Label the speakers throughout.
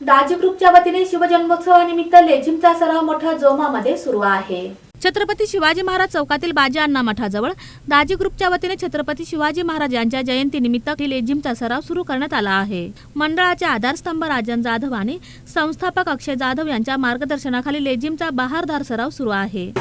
Speaker 1: दाजी ग्रुपच्या वतीने शिवजन्मोत्सवानिमित्त लेझिमचा सराव मोठ्या जोमामध्ये सुरू आहे। छत्रपती शिवाजी महाराज चौकातील बाजी अण्णा मठाजवळ दाजी ग्रुपच्या वतीने छत्रपती शिवाजी महाराज यांच्या जयंतीनिमित्त लेझिमचा सराव सुरू करण्यात आला आहे। मंडळाचे आधारस्तंभ राजन जाधव आणि संस्थापक अक्षय जाधव यांच्या मार्गदर्शनाखाली लेझिमचा बहारदार सराव सुरू आहे।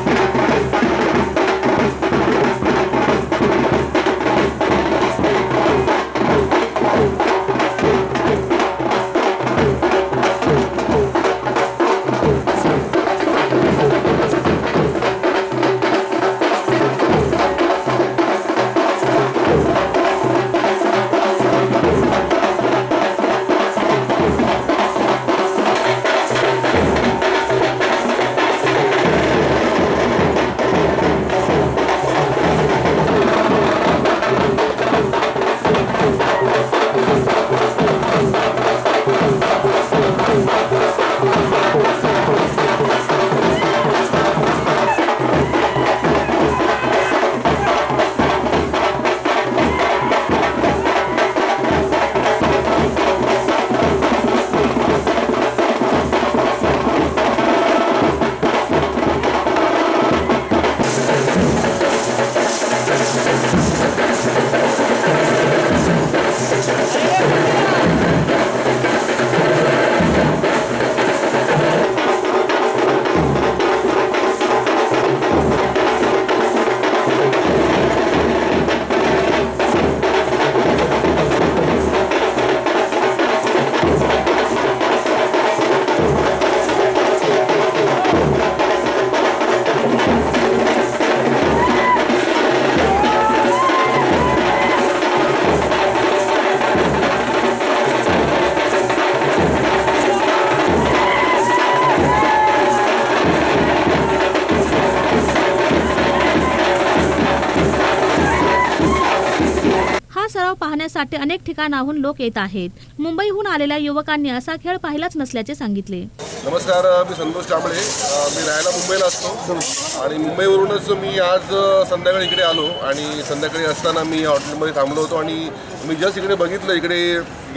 Speaker 1: सराव पाहण्यासाठी अनेक ठिकाणाहून लोक येत आहेत। मुंबईहून आलेल्या युवकांनी असा खेळ पाहिलाच नसल्याचे सांगितले।
Speaker 2: नमस्कार, मी संतोष कांबळे। मी राहायला मुंबईला असतो आणि मुंबईवरूनच मी आज संध्याकाळी इकडे आलो आणि संध्याकाळी असताना मी हॉटेलमध्ये थांबलो होतो आणि मी जस्ट इकडे बघितलं, इकडे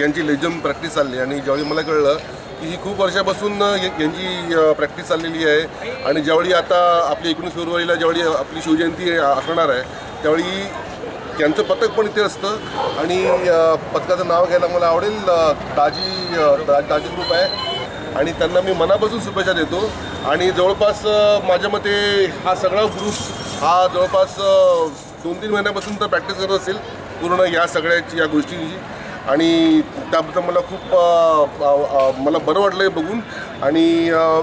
Speaker 2: यांची लेझिम प्रॅक्टिस चालली आणि ज्यावेळी मला कळलं की ही खूप वर्षापासून यांची प्रॅक्टिस चाललेली आहे आणि ज्यावेळी आता आपली 19 फेब्रुवारीला ज्यावेळी आपली शिवजयंती असणार आहे त्यावेळी त्यांचं पथक पण इथे असतं आणि पथकाचं नाव घ्यायला मला आवडेल। दाजी ग्रुप आहे आणि त्यांना मी मनापासून शुभेच्छा देतो आणि जवळपास माझ्या मते हा सगळा ग्रुप हा जवळपास 2-3 महिन्यापासून तर प्रॅक्टिस करत असेल पूर्ण या सगळ्याची, या गोष्टींची आणि त्याबद्दल मला खूप मला बरं वाटलं आहे बघून आणि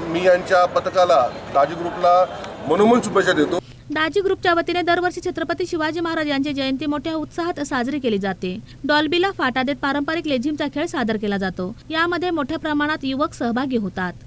Speaker 2: मी यांच्या पथकाला दाजी ग्रुपला मनोमन शुभेच्छा देतो।
Speaker 1: दाजी ग्रुपच्या वतीने दरवर्षी छत्रपती शिवाजी महाराज यांची जयंती मोठ्या उत्साहात साजरी केली जाते। डॉल्बीला फाटा देत पारंपरिक लेझिमचा खेळ सादर केला जातो। यामध्ये मोठ्या प्रमाणात युवक सहभागी होतात।